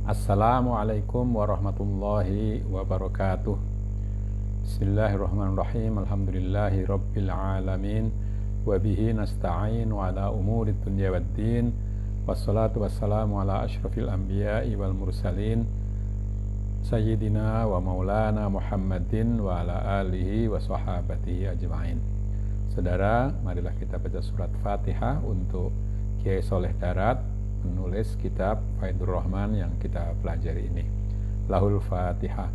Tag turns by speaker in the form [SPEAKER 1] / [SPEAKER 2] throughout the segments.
[SPEAKER 1] Assalamualaikum warahmatullahi wabarakatuh. Bismillahirrahmanirrahim. Alhamdulillahi rabbil alamin. Wa bihi nasta'in wa ala umuri dunya waddin. Wassalatu wassalamu ala asyrafil anbiya'i wal mursalin Sayyidina wa maulana Muhammadin wa ala alihi wa sahabatihi ajma'in. Saudara, marilah kita baca surat Fatihah untuk Kiai Soleh Darat, menulis kitab Faidur Rahman yang kita pelajari ini. Lahul Fatihah.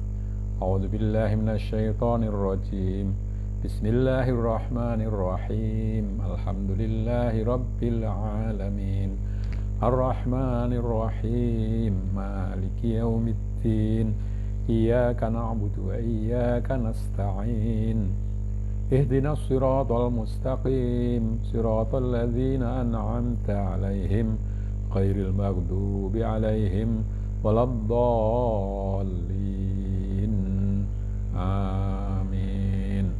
[SPEAKER 1] A'udzu billahi minasyaitonir rajim. Bismillahirrahmanirrahim. Alhamdulillahi rabbil alamin. Ar-Rahmanir Rahim. Maliki yaumiddin. Iyyaka na'budu wa iyyaka nasta'in. Ihdinas siratal mustaqim. Siratal ladzina an'amta 'alaihim ghairil maghdubi 'alaihim waladdallin. Amin.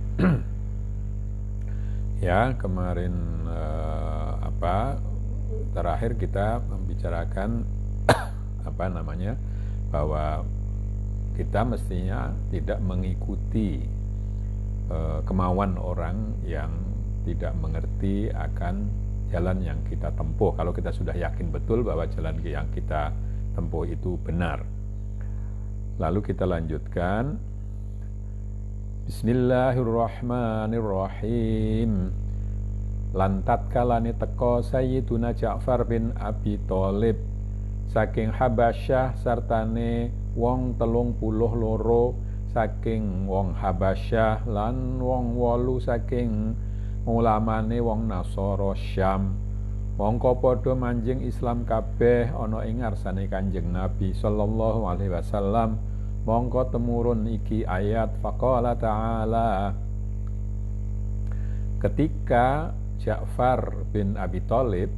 [SPEAKER 1] Ya, kemarin terakhir kita membicarakan bahwa kita mestinya tidak mengikuti kemauan orang yang tidak mengerti akan jalan yang kita tempuh. Kalau kita sudah yakin betul bahwa jalan yang kita tempuh itu benar. Lalu kita lanjutkan. Bismillahirrahmanirrahim. Lantat kalani teko Sayyiduna Ja'far bin Abi Thalib saking Habasyah sartane wong 32 saking wong Habasyah lan wong 8 saking ulamane wong Nasara Syam. Mongko padha manjing Islam kabeh ana ing ngarsane Kanjeng Nabi sallallahu alaihi wasallam. Mongko temurun iki ayat faqala ta'ala. Ketika Ja'far bin Abi Thalib,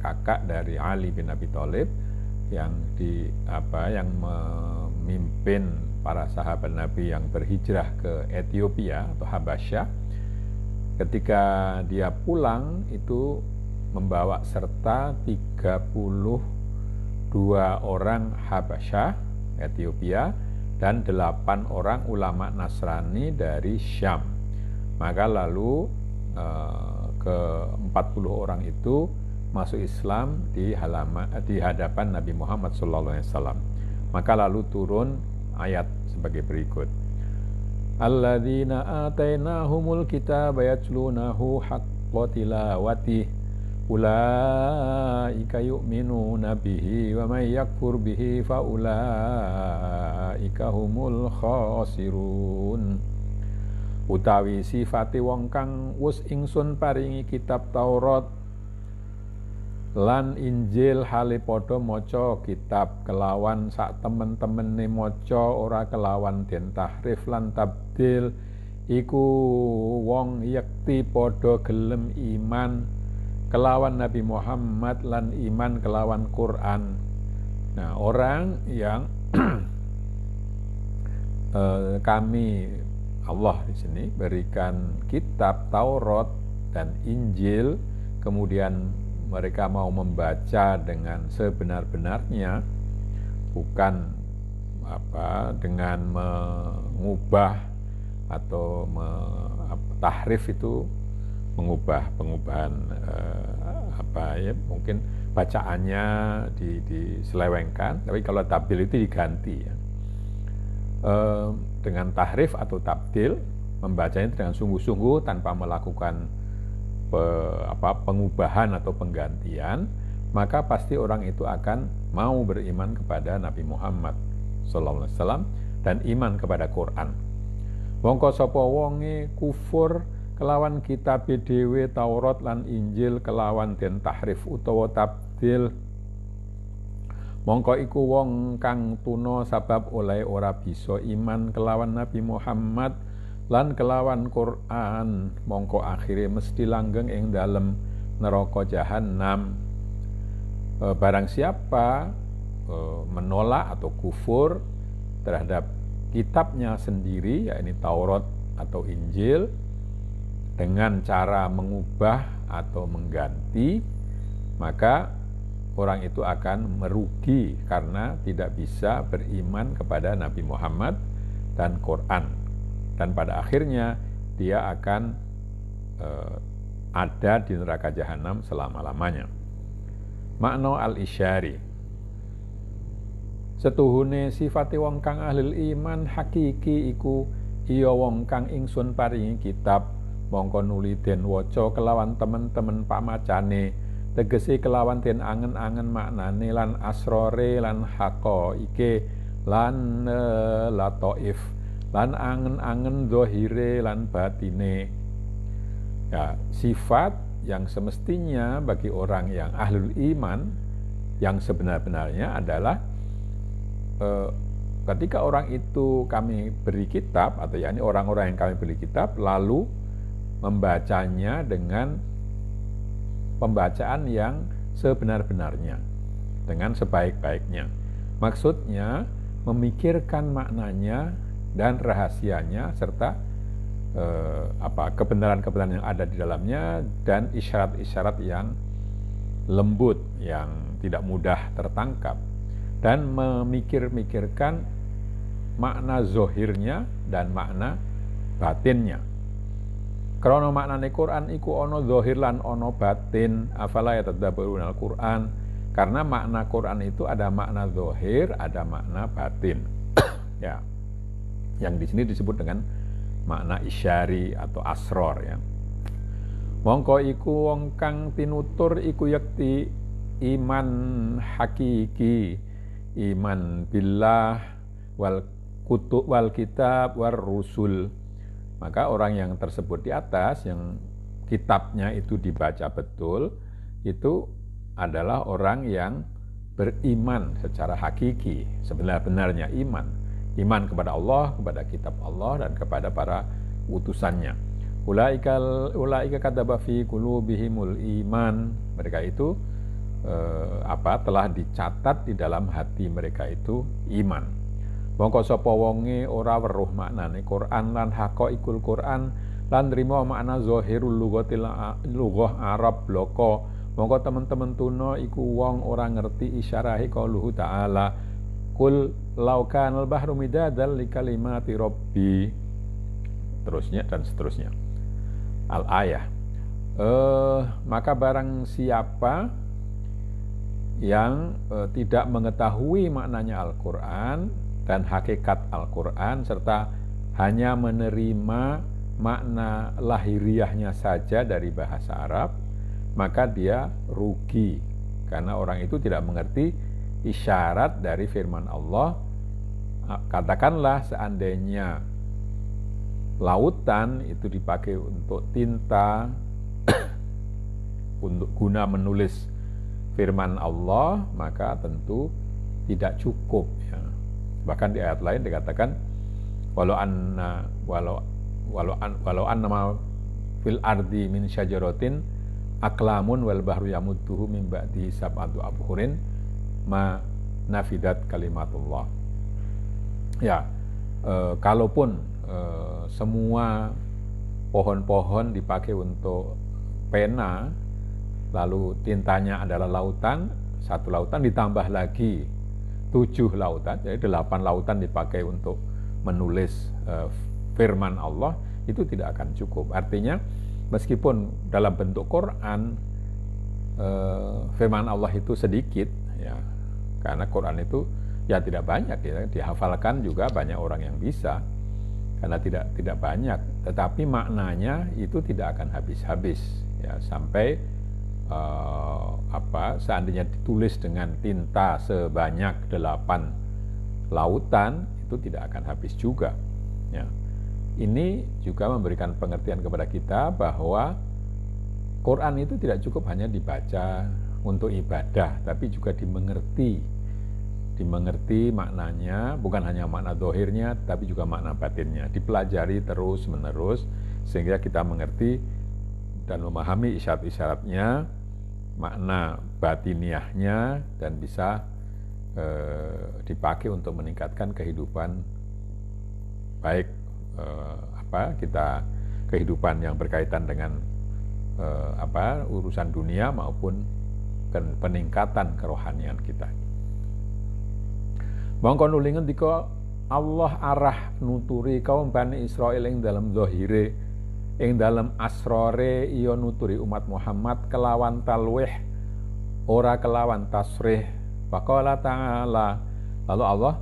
[SPEAKER 1] kakak dari Ali bin Abi Thalib yang memimpin para sahabat Nabi yang berhijrah ke Ethiopia atau Habasyah, ketika dia pulang itu membawa serta 32 orang Habasyah Ethiopia dan 8 orang ulama Nasrani dari Syam. Maka lalu ke 40 orang itu masuk Islam di hadapan Nabi Muhammad SAW. Maka lalu turun ayat sebagai berikut. Alladzina atainahumul kitaba yatlunahu haqqa tilawatih ulaika yu'minuna bihi wa may yakfur bihi fa ulaika humul khasirun. Utawi sifati wong kang wus ingsun paringi kitab Taurat lan Injil hale padha maca kitab kelawan sak temen-temene maca ora kelawan den tahrif lan tabdil, iku wong yakti padha gelem iman kelawan Nabi Muhammad lan iman kelawan Quran. Nah, orang yang kami Allah di sini berikan kitab Taurat dan Injil, kemudian mereka mau membaca dengan sebenar-benarnya, bukan dengan mengubah atau tahrif, itu mengubah pengubahan mungkin bacaannya diselewengkan, tapi kalau tabdil itu diganti ya. Dengan tahrif atau tabdil, membacanya dengan sungguh-sungguh tanpa melakukan pengubahan atau penggantian, maka pasti orang itu akan mau beriman kepada Nabi Muhammad sallallahu alaihi wasallam dan iman kepada Quran. Mongko sapa wonge kufur kelawan kitab dhewe Taurat lan Injil kelawan den tahrif utawa tabdil, mongko iku wong kang tuna sabab oleh ora bisa iman kelawan Nabi Muhammad lan kelawan Quran, mongko akhire mesti langgeng ing dalem neraka jahanam. Barang siapa menolak atau kufur terhadap kitabnya sendiri, yakni Taurat atau Injil, dengan cara mengubah atau mengganti, maka orang itu akan merugi karena tidak bisa beriman kepada Nabi Muhammad dan Quran, dan pada akhirnya dia akan ada di neraka jahanam selama-lamanya. Makna al-isyari, setuhune sifate wong kang ahlul iman hakiki iku iya wong kang ingsun paringi kitab mongko nuli den waca kelawan temen-temen pamacane, tegese kelawan den angen-angen maknane lan asrore lan haqaike lan lataif lan angen-angen zahire lan batine. Ya, sifat yang semestinya bagi orang yang ahlul iman yang sebenar-benarnya adalah ketika orang itu kami beri kitab, atau yakni orang-orang yang kami beri kitab lalu membacanya dengan pembacaan yang sebenar-benarnya, dengan sebaik-baiknya. Maksudnya memikirkan maknanya dan rahasianya serta kebenaran-kebenaran yang ada di dalamnya dan isyarat-isyarat yang lembut yang tidak mudah tertangkap, dan memikir-mikirkan makna zohirnya dan makna batinnya. Krana maknane Quran iku ono zohir lan ono batin, afala yatadabbaruna al-Quran, karena makna Quran itu ada makna zohir, ada makna batin. Ya, yang di sini disebut dengan makna isyari atau asror, ya. Mongko iku wong kang tinutur iku yakti iman hakiki, iman billah wal kutub wal kitab war rusul. Maka orang yang tersebut di atas, yang kitabnya itu dibaca betul, itu adalah orang yang beriman secara hakiki, sebenar-benarnya iman kepada Allah, kepada kitab Allah, dan kepada para utusannya. Ulaika kataba fi qulubihimul iman. Mereka itu telah dicatat di dalam hati mereka itu iman. Mongko sapa wonge ora weruh maknane Quran lan haqaiqul Quran lan nrimo makna zahirul lughah Arab bloko, mongko teman-teman tuna iku wong ora ngerti isyarahe qauluhu ta'ala Kul laukanal bahru midadal li kalimati rabbi, terusnya dan seterusnya. Al-ayah. Maka barang siapa yang tidak mengetahui maknanya Al-Quran dan hakikat Al-Quran serta hanya menerima makna lahiriahnya saja dari bahasa Arab, maka dia rugi, karena orang itu tidak mengerti isyarat dari firman Allah. Katakanlah seandainya lautan itu dipakai untuk tinta untuk guna menulis firman Allah, maka tentu tidak cukup, ya. Bahkan di ayat lain dikatakan walau anna fil ardi min syajaratin aklamun wal bahru yamudduhu min ba'dihi sab'atu abhurin ma nafidat kalimatullah. Ya, kalaupun semua pohon-pohon dipakai untuk pena, lalu tintanya adalah lautan, satu lautan ditambah lagi 7 lautan, jadi 8 lautan dipakai untuk menulis firman Allah, itu tidak akan cukup. Artinya meskipun dalam bentuk Quran firman Allah itu sedikit, ya, karena Quran itu ya tidak banyak, ya, dihafalkan juga banyak orang yang bisa karena tidak banyak, tetapi maknanya itu tidak akan habis-habis, ya, sampai seandainya ditulis dengan tinta sebanyak 8 lautan itu tidak akan habis juga, ya. Ini juga memberikan pengertian kepada kita bahwa Quran itu tidak cukup hanya dibaca untuk ibadah, tapi juga dimengerti maknanya, bukan hanya makna zahirnya, tapi juga makna batinnya, dipelajari terus-menerus sehingga kita mengerti dan memahami isyarat-isyaratnya, makna batiniahnya, dan bisa dipakai untuk meningkatkan kehidupan baik kehidupan yang berkaitan dengan urusan dunia maupun peningkatan kerohanian kita. Mongko nuli ngendika Allah arah nuturi kaum Bani Israil ing dalam zahire, ing dalam asrore iya nuturi umat Muhammad kelawan talwih, ora kelawan tasrih. Faqala ta'ala, lalu Allah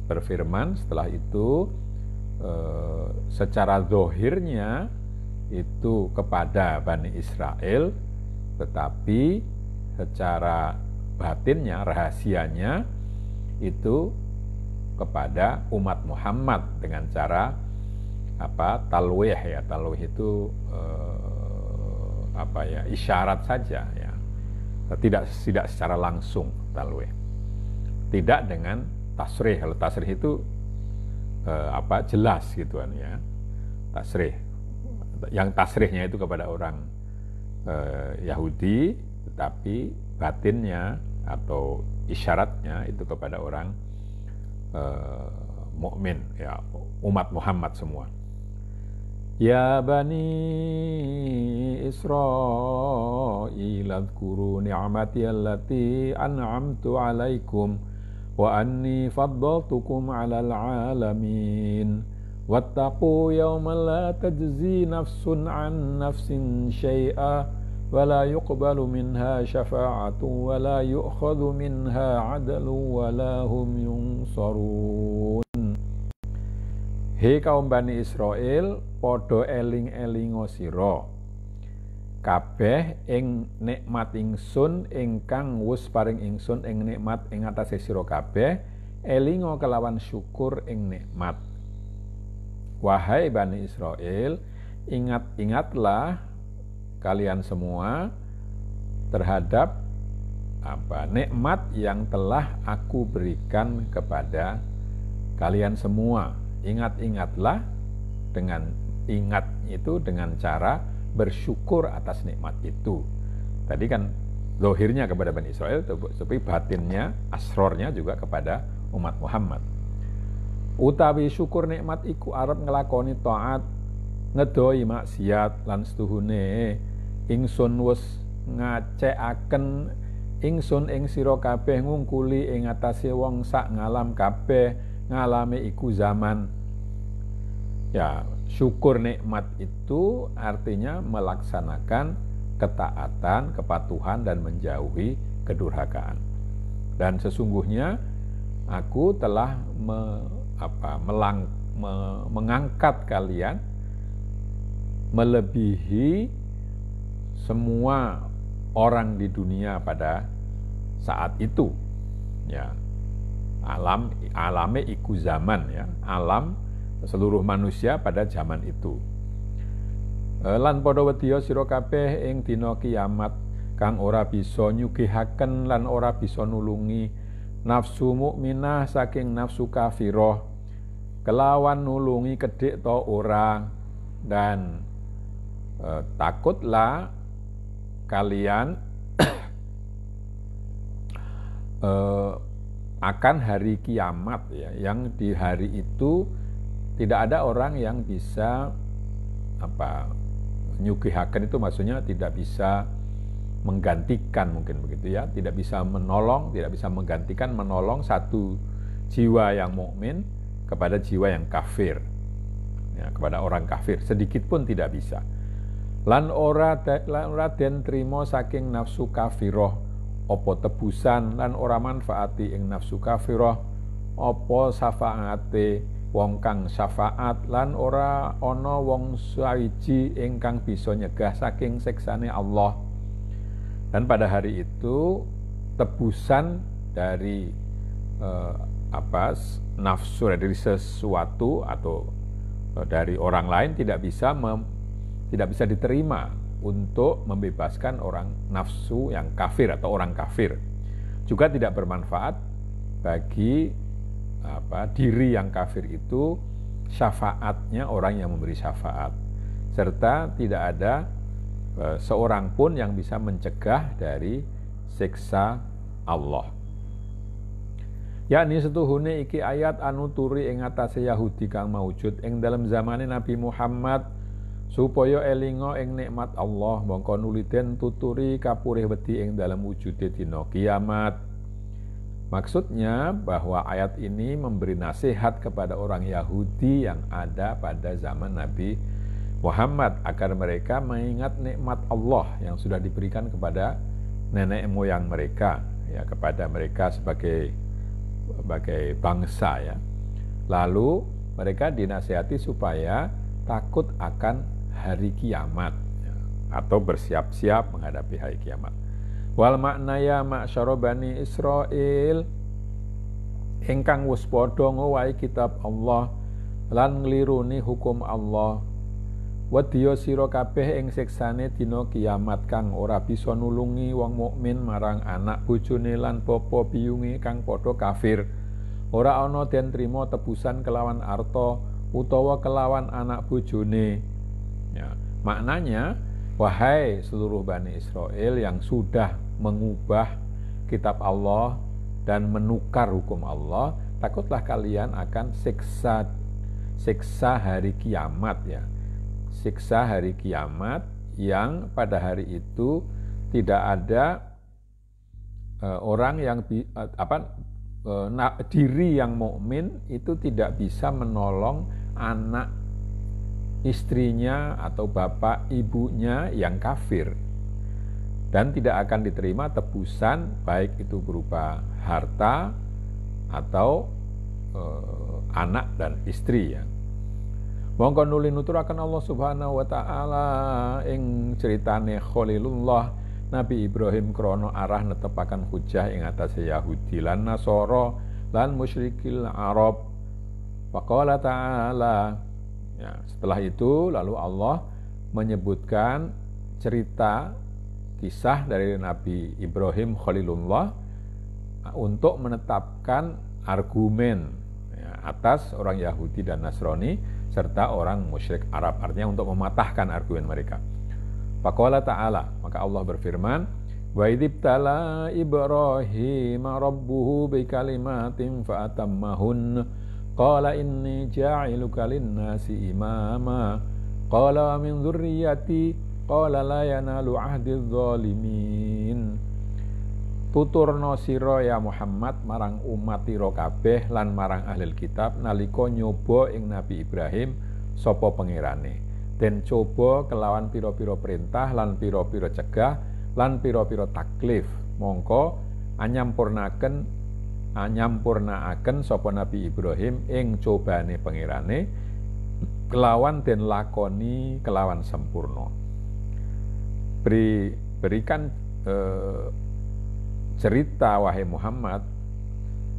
[SPEAKER 1] berfirman setelah itu secara zahirnya itu kepada Bani Israel, tetapi secara batinnya, rahasianya itu kepada umat Muhammad dengan cara talwih ya. Talwih itu isyarat saja ya. Tidak secara langsung talwih. Tidak dengan tasrih. Kalau tasrih itu jelas gitu kan ya. Tasrih. Yang tasrihnya itu kepada orang Yahudi, tetapi batinnya atau isyaratnya itu kepada orang mukmin ya, umat Muhammad semua. Ya Bani Israil adhkuru ni'mati allati an'amtu alaikum wa anni faddaltukum 'alal 'alamin wattaqu yawman la tajzi nafsun 'an nafsin syai'a ولا يقبل منها شفاعة ولا يؤخذ منها عدل ولا هم ينصرون. Hei kaum Bani Israil, padha eling-elinga sira kabeh ing nikmat ingsun ingkang wus paring ingsun ing nikmat ing atase sira kabeh, elinga kelawan syukur ing nikmat. Wahai Bani Israil, ingat-ingatlah kalian semua terhadap nikmat yang telah aku berikan kepada kalian semua. Ingat-ingatlah, dengan ingat itu dengan cara bersyukur atas nikmat itu. Tadi kan zahirnya kepada Bani Israil, tapi batinnya, asrornya juga kepada umat Muhammad. Utawi syukur nikmat iku arep nglakoni taat, ngedoi maksiat lan setuhune ingsun wis ngacekaken ingsun ing sira kabeh ngungkuli ing atase wong sak ngalam kabeh ngalame iku zaman. Ya, syukur nikmat itu artinya melaksanakan ketaatan, kepatuhan dan menjauhi kedurhakaan. Dan sesungguhnya aku telah mengangkat kalian melebihi semua orang di dunia pada saat itu ya. Alame iku zaman ya, alam seluruh manusia pada zaman itu. Lan padha wedya sira kabeh ing dina kiamat kang ora bisa nyugihaken lan ora bisa nulungi nafsu mukminah saking nafsu kafirah kelawan nulungi kedhik ta ora. Dan takutlah kalian akan hari kiamat ya, yang di hari itu tidak ada orang yang bisa nyugihaken, itu maksudnya tidak bisa menggantikan, mungkin begitu ya, tidak bisa menolong, tidak bisa menggantikan, menolong satu jiwa yang mukmin kepada jiwa yang kafir ya, kepada orang kafir sedikit pun tidak bisa. Lan ora den trima saking nafsu kafirah apa tebusan, lan ora manfaati ing nafsu kafirah apa syafaate wong kang syafaat, lan ora ana wong sawiji ingkang bisa nyegah saking siksane Allah. Dan pada hari itu tebusan dari nafsu, dari sesuatu atau dari orang lain tidak bisa diterima untuk membebaskan orang nafsu yang kafir atau orang kafir. Juga tidak bermanfaat bagi diri yang kafir itu syafaatnya orang yang memberi syafaat, serta tidak ada seorang pun yang bisa mencegah dari siksa Allah. Yakni setuhune iki ayat anu turi ing atase Yahudi kang maujud ing dalam zamane Nabi Muhammad supaya elinga ing nikmat Allah mongko nuli den tuturi kapurih wedi ing dalam wujude dina kiamat. Maksudnya bahwa ayat ini memberi nasihat kepada orang Yahudi yang ada pada zaman Nabi Muhammad agar mereka mengingat nikmat Allah yang sudah diberikan kepada nenek moyang mereka, ya, kepada mereka sebagai bangsa, ya. Lalu mereka dinasihati supaya takut akan hari kiamat, ya, atau bersiap-siap menghadapi hari kiamat. Wal maknaya ma'syara bani Israil ingkang wis padha ngowahi kitab Allah lan ngliruni hukum Allah. Wedya sira kabeh ing siksane dina kiamat kang ora bisa nulungi wong mukmin marang anak bojone lan bapa biyunge kang padha kafir. Ora ana den trima tebusan kelawan arta utawa kelawan anak bojone. Ya, maknanya, wahai seluruh Bani Israel yang sudah mengubah kitab Allah dan menukar hukum Allah, takutlah kalian akan siksa hari kiamat, ya. Siksa hari kiamat yang pada hari itu tidak ada orang yang diri yang mukmin itu tidak bisa menolong anak istrinya atau bapak ibunya yang kafir, dan tidak akan diterima tebusan baik itu berupa harta atau anak dan istri, ya. Mongko nuli nuturaken Allah Subhanahu wa taala ing ceritane Khalilullah Nabi Ibrahim krana arah netepaken hujah ing atase Yahudi lan Nasara lan musyrikil Arab. Faqala ta'ala, ya, setelah itu lalu Allah menyebutkan cerita kisah dari Nabi Ibrahim Khalilullah untuk menetapkan argumen, ya, atas orang Yahudi dan Nasrani serta orang musyrik Arab, artinya untuk mematahkan argumen mereka. Faqala ta'ala, maka Allah berfirman, wa idzibtala Ibrahim rabbuhu bikalimatin fa'atammahun qala inni ja'iluka lin-nasi imama qala min dzurriyyati qala la yanalu ahdiz zalimin. Tuturna sira ya Muhammad marang umatira kabeh lan marang ahlul kitab nalika nyoba ing Nabi Ibrahim sapa pangerane, den coba kelawan pira-pira perintah lan pira-pira cegah lan pira-pira taklif, mongko anyampurnaaken sapa Nabi Ibrahim ing cobane pangerane kelawan den lakoni kelawan sempurna. Berikan cerita wahai Muhammad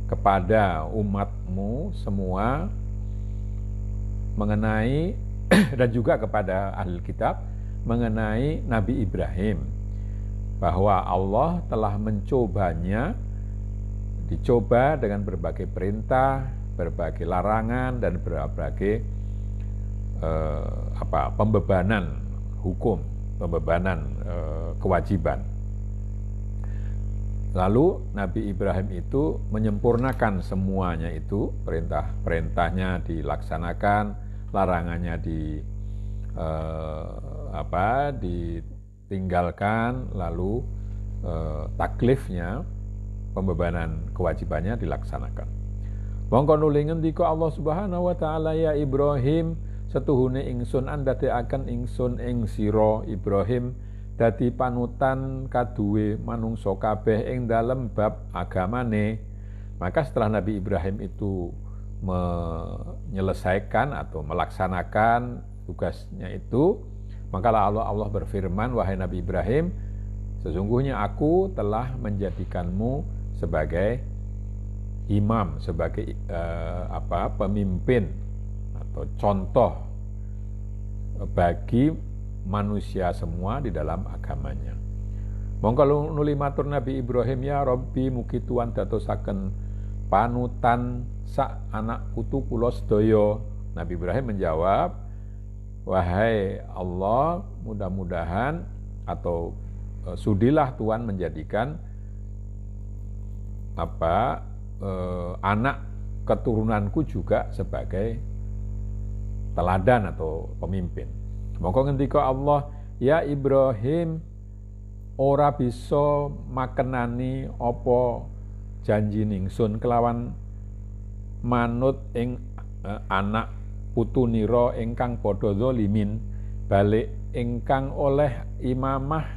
[SPEAKER 1] kepada umatmu semua mengenai dan juga kepada ahli kitab mengenai Nabi Ibrahim, bahwa Allah telah dicoba dengan berbagai perintah, berbagai larangan dan berbagai pembebanan hukum, pembebanan kewajiban. Lalu Nabi Ibrahim itu menyempurnakan semuanya itu, perintahnya dilaksanakan, larangannya ditinggalkan, lalu taklifnya, pembebanan kewajibannya dilaksanakan. Mongko nuli ngendika Allah Subhanahu wa taala, ya Ibrahim, setuhune ingsun andadekaken ingsun ing sira Ibrahim dadi panutan kaduwe manungsa kabeh ing dalem bab agamane. Maka setelah Nabi Ibrahim itu menyelesaikan atau melaksanakan tugasnya itu, maka Allah berfirman, wahai Nabi Ibrahim, sesungguhnya aku telah menjadikanmu sebagai imam, sebagai pemimpin atau contoh bagi manusia semua di dalam agamanya. Mongko nuli matur Nabi Ibrahim, ya Rabbi, mugi Tuhan dadosaken panutan sak anak putu kula sedaya. Nabi Ibrahim menjawab, wahai Allah, mudah-mudahan atau sudilah Tuhan menjadikan anak keturunanku juga sebagai teladan atau pemimpin. Mongko ngendika Allah, ya Ibrahim, ora bisa makenani apa janji ningsun kelawan manut ing anak putunira ingkang padha zalimin, balik ingkang oleh imamah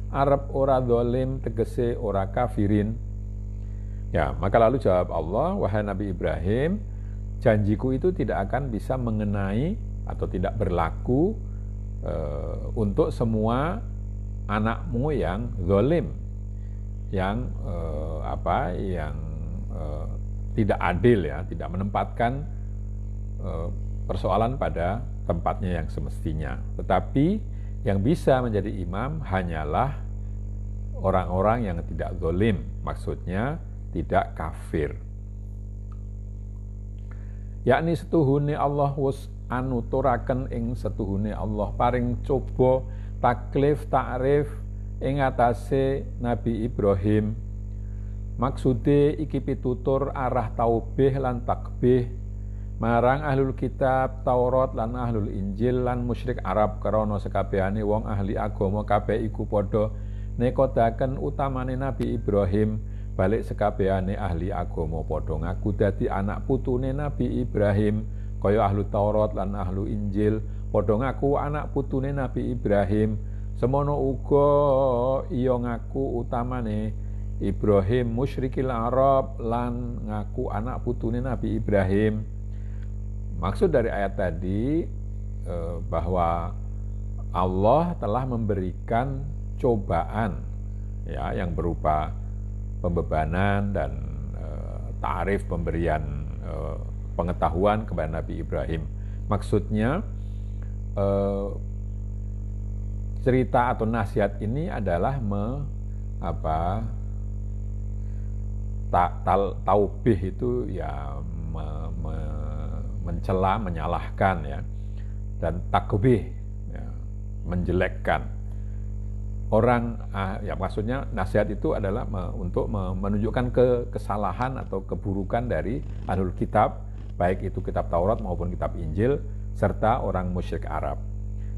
[SPEAKER 1] arep ora zalim tegese ora kafirin. Ya, maka lalu jawab Allah, wahai Nabi Ibrahim, janjiku itu tidak akan bisa mengenai atau tidak berlaku untuk semua anakmu yang zalim, yang tidak adil, ya, tidak menempatkan persoalan pada tempatnya yang semestinya. Tetapi yang bisa menjadi imam hanyalah orang-orang yang tidak zalim, maksudnya tidak kafir. Yakni setuhune Allah wus anuturaken ing setuhune Allah paring coba taklif takrif ing atase Nabi Ibrahim. Maksude iki pitutur arah taubih lan takbih marang ahlul kitab Taurat lan ahlul Injil lan musyrik Arab, krana sekabehane wong ahli agama kabeh iku padha nekodaken utamane Nabi Ibrahim, balik sekabehane ahli agama padha ngaku dadi anak putune Nabi Ibrahim, kaya ahlu Taurat lan ahlu Injil padha ngaku anak putune Nabi Ibrahim. Semono uga iya ngaku utamane Ibrahim musyrikil Arab lan ngaku anak putune Nabi Ibrahim. Maksud dari ayat tadi bahwa Allah telah memberikan cobaan, ya, yang berupa pembebanan dan tarif pemberian pengetahuan kepada Nabi Ibrahim. Maksudnya cerita atau nasihat ini adalah taubih itu ya mencela, menyalahkan, ya, dan takbih, ya, menjelekkan orang. Ya, maksudnya nasihat itu adalah untuk menunjukkan kesalahan atau keburukan dari ahlul kitab, baik itu kitab Taurat maupun kitab Injil, serta orang musyrik Arab.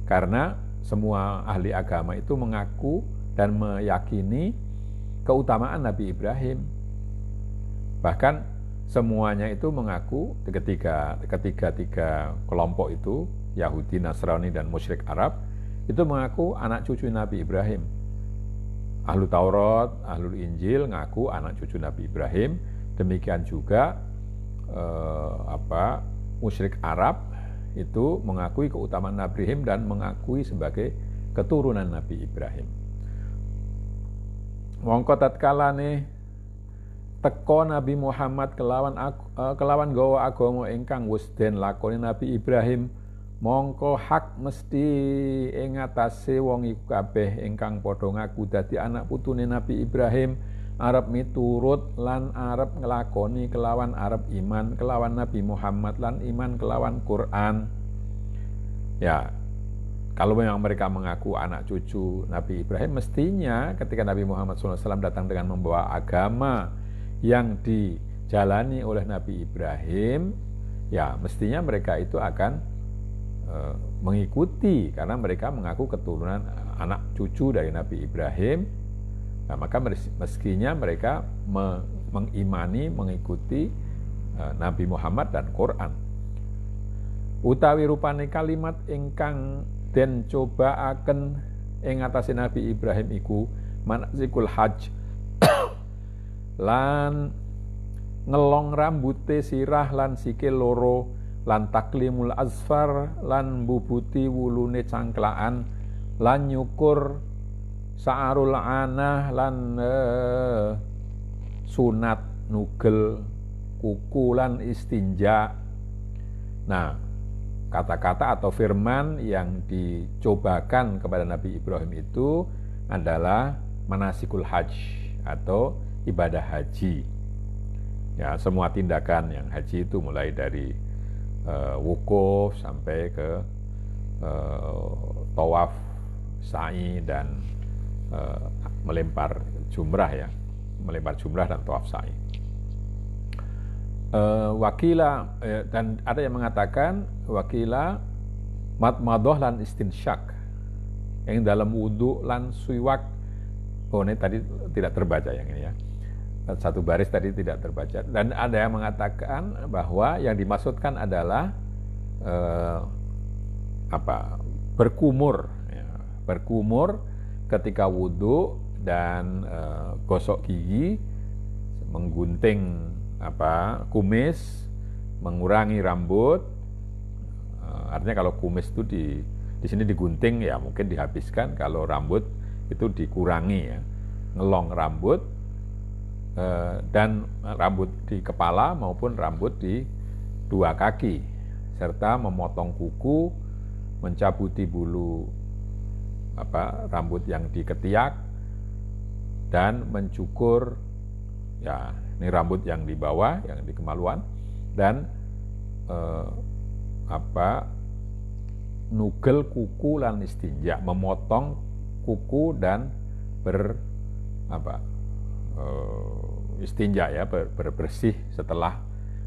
[SPEAKER 1] Karena semua ahli agama itu mengaku dan meyakini keutamaan Nabi Ibrahim. Bahkan semuanya itu mengaku, tiga kelompok itu, Yahudi, Nasrani, dan musyrik Arab, itu mengaku anak cucu Nabi Ibrahim. Ahlu Taurat, Ahlul Injil ngaku anak cucu Nabi Ibrahim. Demikian juga musyrik Arab itu mengakui keutamaan Nabi Ibrahim dan mengakui sebagai keturunan Nabi Ibrahim. Mongko tatkalane teko Nabi Muhammad kelawan gawa agama ingkang wis den lakoni Nabi Ibrahim, mongko hak mesti ing atase wong iku kabeh ingkang padha ngaku dadi anak putune Nabi Ibrahim arep miturut lan arep nglakoni kelawan arep iman kelawan Nabi Muhammad lan iman kelawan Quran. Ya, kalau memang mereka mengaku anak cucu Nabi Ibrahim, mestinya ketika Nabi Muhammad SAW datang dengan membawa agama yang dijalani oleh Nabi Ibrahim, ya mestinya mereka itu akan mengikuti, karena mereka mengaku keturunan anak cucu dari Nabi Ibrahim. Nah, maka meskinya mereka mengimani, mengikuti Nabi Muhammad dan Quran. Utawi rupane kalimat ingkang den cobaaken ing atase Nabi Ibrahim iku manasikul hajj lan ngelong rambute sirah lan sikil loro lan taklimul azfar lan mbubuti wulune cangklaan lan nyukur sa'arul anah lan sunat nugel kuku lan istinja. Nah, kata-kata atau firman yang dicobakan kepada Nabi Ibrahim itu adalah manasikul hajj atau ibadah haji. Ya, semua tindakan yang haji itu mulai dari wukuf sampai ke tawaf, sa'i, dan melempar jumrah, ya, melempar jumrah dan tawaf sa'i. Wakila, dan ada yang mengatakan wakila Madmadoh lan istinsyak yang dalam wudu lan suiwak. Oh, ini tadi tidak terbaca yang ini ya. Satu baris tadi tidak terbaca. Dan ada yang mengatakan bahwa yang dimaksudkan adalah berkumur, ya. Berkumur ketika wudu dan gosok gigi, menggunting kumis, mengurangi rambut. Artinya kalau kumis itu di sini digunting ya mungkin dihabiskan, kalau rambut itu dikurangi ya, ngelong rambut dan rambut di kepala maupun rambut di dua kaki, serta memotong kuku, mencabuti bulu rambut yang di ketiak, dan mencukur ya ini rambut yang di bawah yang di kemaluan, dan nugel kuku lan istinja, memotong kuku dan istinja ya, berbersih setelah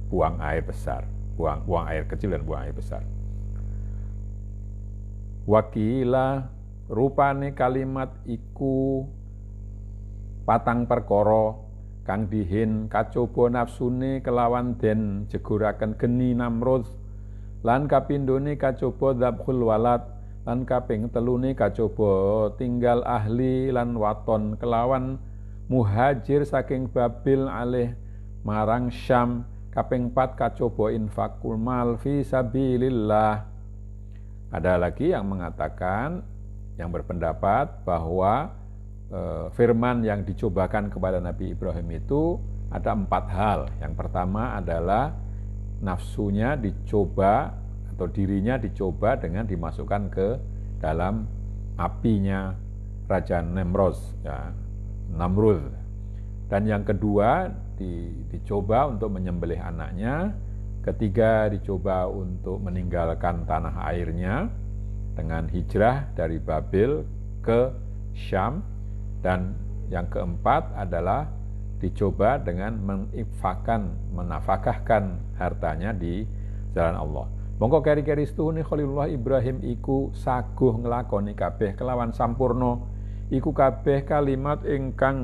[SPEAKER 1] buang air besar, buang air kecil dan buang air besar. Wakila rupane kalimat iku patang perkara kang dihin kacoba nafsune kelawan den jeguraken geni Namrud, lan kapindhone kacoba dzabhul walad, lan kaping telune kacoba tinggal ahli lan waton kelawan muhajir saking Babil alih marang Syam, kaping 4 kacoba infakul mal fi sabilillah. Ada lagi yang mengatakan, yang berpendapat bahwa firman yang dicobakan kepada Nabi Ibrahim itu ada 4 hal. Yang pertama adalah nafsunya dicoba atau dirinya dicoba dengan dimasukkan ke dalam apinya Raja Namrud ya, Namrud. Dan yang kedua dicoba untuk menyembelih anaknya. Ketiga dicoba untuk meninggalkan tanah airnya dengan hijrah dari Babil ke Syam. Dan yang keempat adalah dicoba dengan menafkahkan hartanya di jalan Allah. Mongko keri-keri setuhune Khalilullah Ibrahim iku saguh nglakoni kabeh kelawan sampurna, iku kabeh kalimat ingkang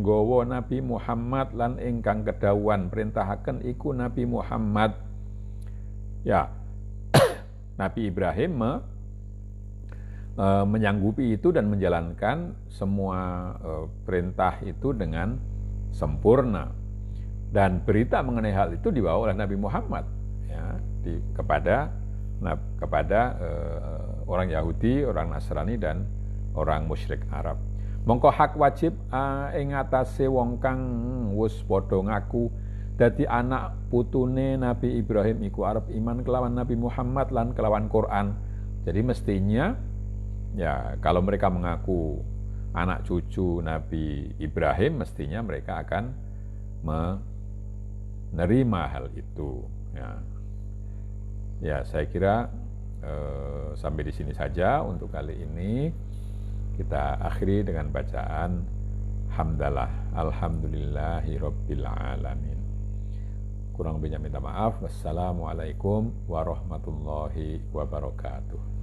[SPEAKER 1] nggawa Nabi Muhammad lan ingkang kedhawuhan perintahaken iku Nabi Muhammad. Ya, Nabi Ibrahim menyanggupi itu dan menjalankan semua perintah itu dengan sempurna. Dan berita mengenai hal itu dibawa oleh Nabi Muhammad ya, kepada orang Yahudi, orang Nasrani, dan orang musyrik Arab. Mongko hak wajib ing atase wong kang wis padha ngaku dadi anak putune Nabi Ibrahim iku arep iman kelawan Nabi Muhammad lan kelawan Quran. Jadi mestinya ya kalau mereka mengaku anak cucu Nabi Ibrahim, mestinya mereka akan menerima hal itu ya. Ya, saya kira sampai di sini saja untuk kali ini. Kita akhiri dengan bacaan hamdalah alhamdulillahi rabbil alamin. Kurang lebihnya minta maaf. Wassalamualaikum warahmatullahi wabarakatuh.